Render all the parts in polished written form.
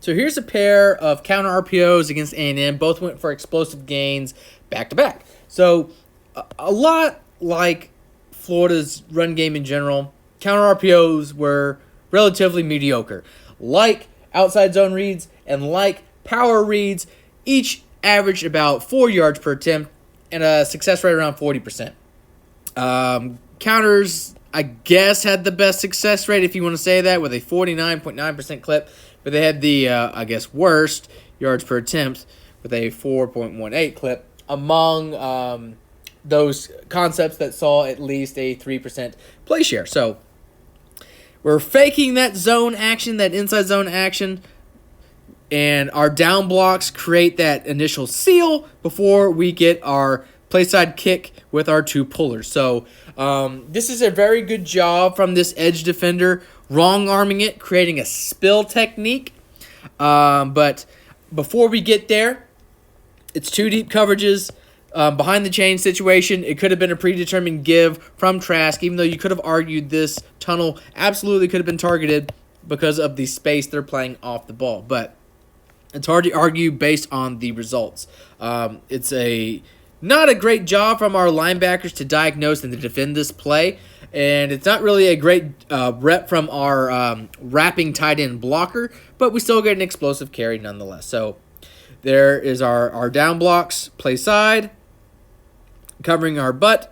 So here's a pair of counter RPOs against A&M. Both went for explosive gains back-to-back. So a lot like Florida's run game in general, counter RPOs were relatively mediocre. Like outside zone reads and like power reads, each averaged about 4 yards per attempt and a success rate around 40%. Counters, I guess, had the best success rate, if you want to say that, with a 49.9% clip. But they had the, worst yards per attempt with a 4.18 clip among those concepts that saw at least a 3% play share. So we're faking that zone action, that inside zone action, and our down blocks create that initial seal before we get our play side kick with our two pullers. So this is a very good job from this edge defender, wrong arming it, creating a spill technique. But before we get there, it's two deep coverages. Behind the chain situation, it could have been a predetermined give from Trask, even though you could have argued this tunnel absolutely could have been targeted because of the space they're playing off the ball. But it's hard to argue based on the results. It's not a great job from our linebackers to diagnose and to defend this play, and it's not really a great rep from our wrapping tight end blocker, but we still get an explosive carry nonetheless. So there is our down blocks, play side, covering our butt,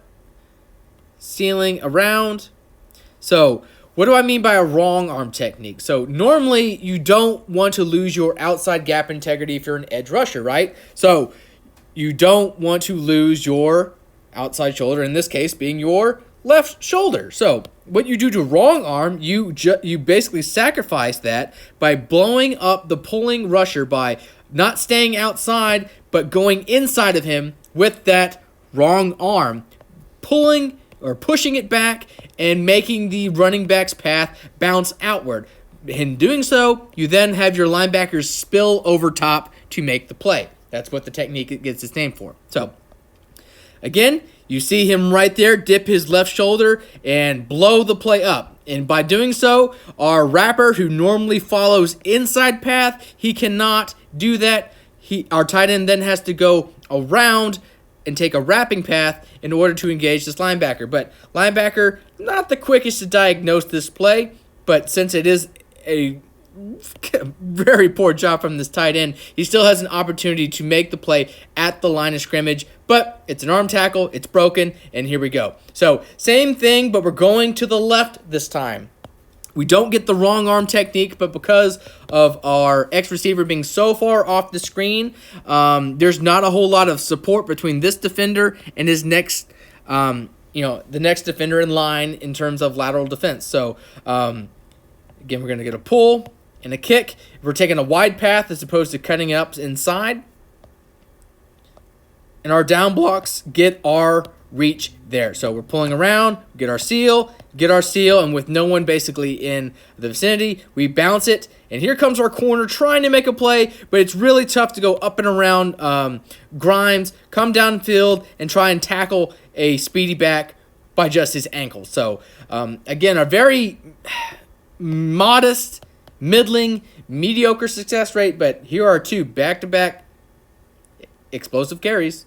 sealing around. So what do I mean by a wrong arm technique? So normally you don't want to lose your outside gap integrity if you're an edge rusher, right? So you don't want to lose your outside shoulder, in this case being your left shoulder. So what you do to wrong arm, you basically sacrifice that by blowing up the pulling rusher by not staying outside but going inside of him with that wrong arm, pulling or pushing it back and making the running back's path bounce outward. In doing so, you then have your linebackers spill over top to make the play. That's what the technique gets its name for. So, again, you see him right there dip his left shoulder and blow the play up. And by doing so, our wrapper, who normally follows inside path, he cannot do that. Our tight end then has to go around and take a wrapping path in order to engage this linebacker. But linebacker, not the quickest to diagnose this play, but since it is a very poor job from this tight end, he still has an opportunity to make the play at the line of scrimmage, but it's an arm tackle, it's broken, and here we go. So same thing, but we're going to the left this time. We don't get the wrong arm technique, but because of our X-receiver being so far off the screen, there's not a whole lot of support between this defender and his next, the next defender in line in terms of lateral defense. So, again, we're going to get a pull and a kick. We're taking a wide path as opposed to cutting up inside. And our down blocks get our reach there. So we're pulling around, get our seal, and with no one basically in the vicinity, we bounce it. And here comes our corner trying to make a play, but it's really tough to go up and around Grimes, come downfield, and try and tackle a speedy back by just his ankle. So, again, a very modest, middling, mediocre success rate, but here are two back-to-back explosive carries.